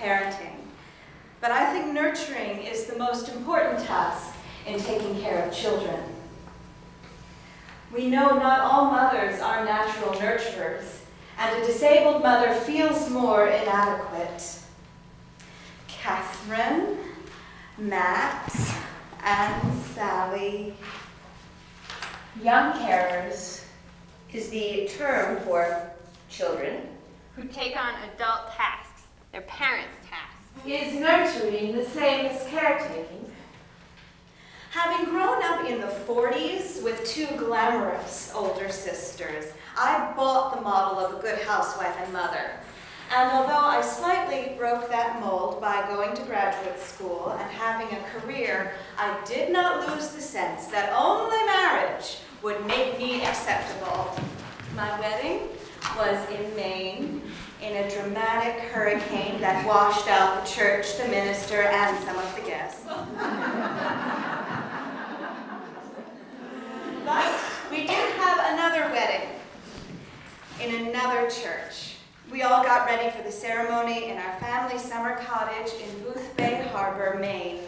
parenting. But I think nurturing is the most important task in taking care of children. We know not all mothers are natural nurturers, and a disabled mother feels more inadequate. Catherine, Matt, and Sally. Young carers is the term for children who take on adult tasks, their parents' tasks. Is nurturing the same as caretaking? Having grown up in the 40s with two glamorous older sisters, I bought the model of a good housewife and mother. And although I slightly broke that mold by going to graduate school and having a career, I did not lose the sense that only marriage would make me acceptable. My wedding was in Maine, in a dramatic hurricane that washed out the church, the minister, and some of the guests. But we did have another wedding in another church. We all got ready for the ceremony in our family summer cottage in Booth Bay Harbor, Maine.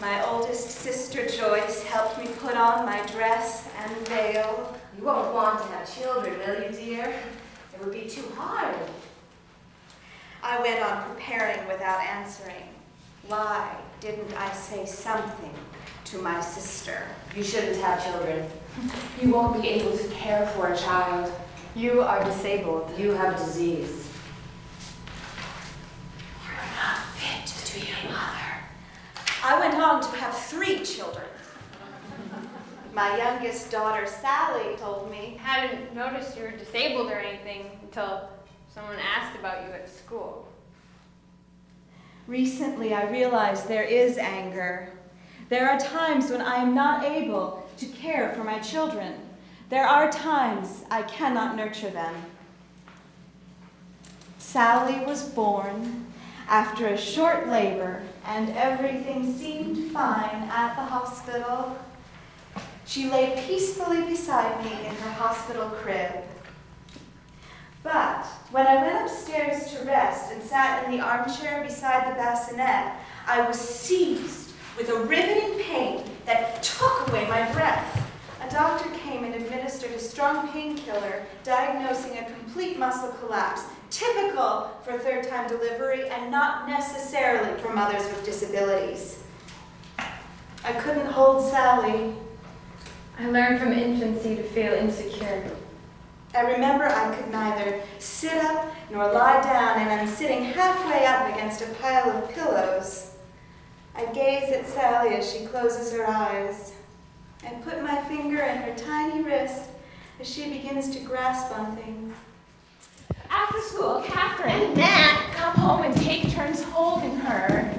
My oldest sister, Joyce, helped me put on my dress and veil. You won't want to have children, will you, dear? It would be too hard. I went on preparing without answering. Why didn't I say something to my sister? You shouldn't have children. You won't be able to care for a child. You are disabled. You have disease. You're not fit to be a mother. I went on to have 3 children. My youngest daughter, Sally, told me. I hadn't noticed you were disabled or anything until someone asked about you at school. Recently, I realized there is anger. There are times when I am not able to care for my children. There are times I cannot nurture them. Sally was born after a short labor, and everything seemed fine at the hospital. She lay peacefully beside me in her hospital crib. But when I went upstairs to rest and sat in the armchair beside the bassinet, I was seized with a riveting pain that took away my breath. A doctor came and administered a strong painkiller, diagnosing a complete muscle collapse, typical for third-time delivery and not necessarily for mothers with disabilities. I couldn't hold Sally. I learned from infancy to feel insecure. I remember I could neither sit up nor lie down, and I'm sitting halfway up against a pile of pillows. I gaze at Sally as she closes her eyes. I put my finger in her tiny wrist as she begins to grasp on things. After school, Catherine and Matt come home and take turns holding her.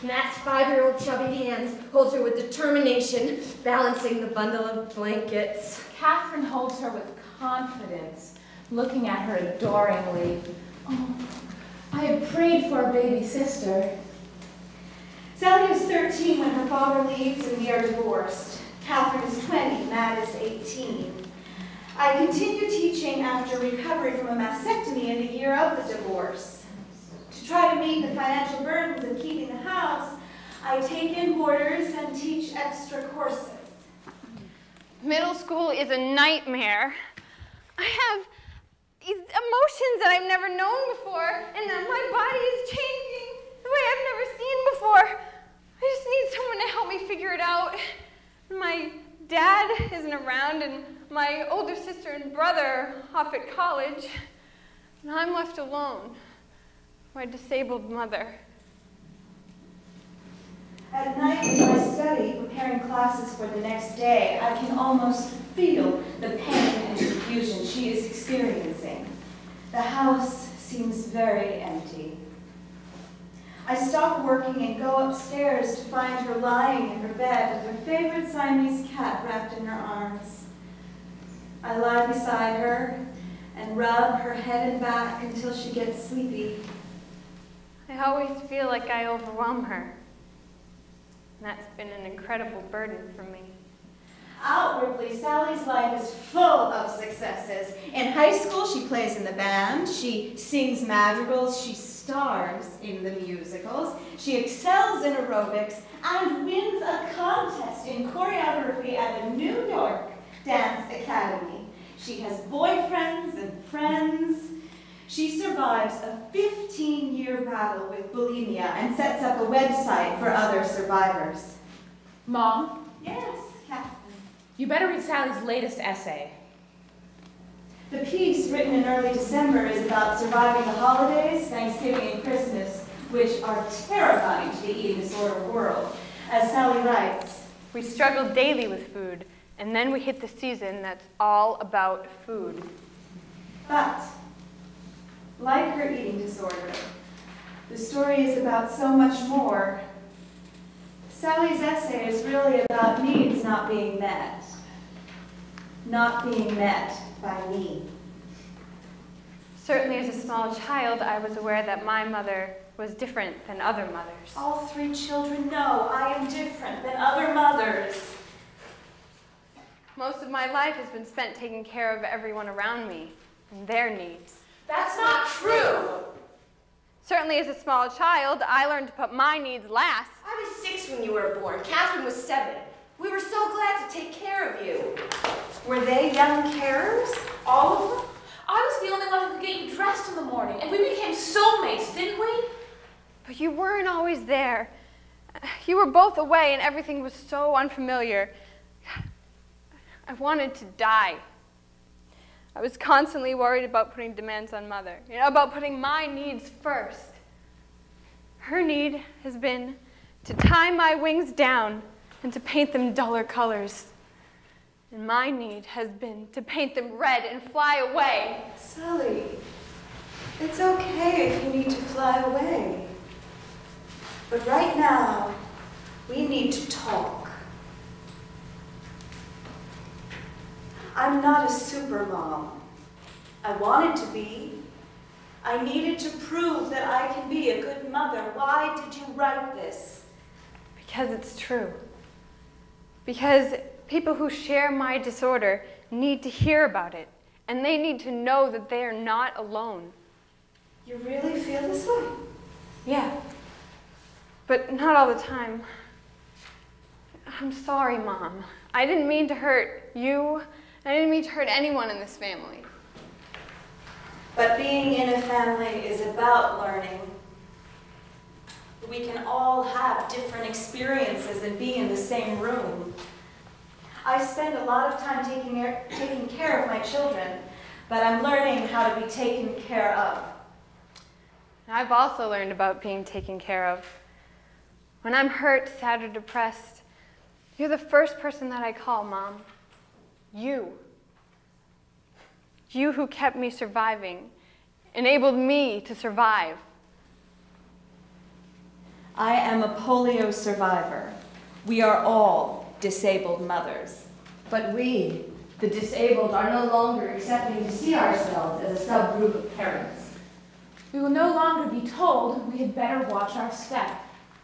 Matt's 5-year-old chubby hands holds her with determination, balancing the bundle of blankets. Catherine holds her with confidence, looking at her adoringly. Oh, I had prayed for a baby sister. Sally is 13 when her father leaves and we are divorced. Catherine is 20, Matt is 18. I continue teaching after recovery from a mastectomy in the year of the divorce. To try to meet the financial burdens of keeping the house, I take in boarders and teach extra courses. Middle school is a nightmare. I have these emotions that I've never known before, and that my body is changing the way I've never seen before. I just need someone to help me figure it out. My dad isn't around, and my older sister and brother are off at college, and I'm left alone, my disabled mother. At night as I study, preparing classes for the next day, I can almost feel the pain and confusion she is experiencing. The house seems very empty. I stop working and go upstairs to find her lying in her bed with her favorite Siamese cat wrapped in her arms. I lie beside her and rub her head and back until she gets sleepy. I always feel like I overwhelm her. And that's been an incredible burden for me. Outwardly, Sally's life is full of successes. In high school, she plays in the band, she sings madrigals, she stars in the musicals. She excels in aerobics and wins a contest in choreography at the New York Dance Academy. She has boyfriends and friends. She survives a 15-year battle with bulimia and sets up a website for other survivors. Mom? Yes, Catherine. You better read Sally's latest essay. The piece, written in early December, is about surviving the holidays, Thanksgiving and Christmas, which are terrifying to the eating disorder world. As Sally writes, We struggle daily with food, and then we hit the season that's all about food. but, like her eating disorder, the story is about so much more. Sally's essay is really about needs not being met. Not being met by me. Certainly as a small child, I was aware that my mother was different than other mothers. All 3 children know I am different than other mothers. Most of my life has been spent taking care of everyone around me and their needs. That's not true. Certainly as a small child, I learned to put my needs last. I was 6 when you were born. Catherine was 7. We were so glad to take care of you. Were they young carers? All of them? I was the only one who could get you dressed in the morning, and we became soulmates, didn't we? But you weren't always there. You were both away and everything was so unfamiliar. I wanted to die. I was constantly worried about putting demands on Mother, about putting my needs first. Her need has been to tie my wings down and to paint them duller colors. And my need has been to paint them red and fly away. Sally, it's okay if you need to fly away. But right now, we need to talk. I'm not a super mom. I wanted to be. I needed to prove that I can be a good mother. Why did you write this? Because it's true. Because people who share my disorder need to hear about it, and they need to know that they are not alone. You really feel this way? Yeah, but not all the time. I'm sorry, Mom. I didn't mean to hurt you. I didn't mean to hurt anyone in this family. But being in a family is about learning. We can all have different experiences and be in the same room. I spend a lot of time taking care of my children, but I'm learning how to be taken care of. I've also learned about being taken care of. When I'm hurt, sad, or depressed, you're the first person that I call, Mom. You. You who kept me surviving, enabled me to survive. I am a polio survivor. We are all disabled mothers. But we, the disabled, are no longer accepting to see ourselves as a subgroup of parents. We will no longer be told we had better watch our step.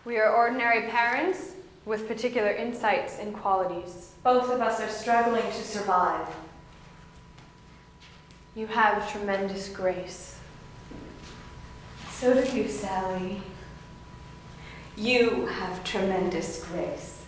We are ordinary parents with particular insights and qualities. Both of us are struggling to survive. You have tremendous grace. So do you, Sally. You have tremendous grace.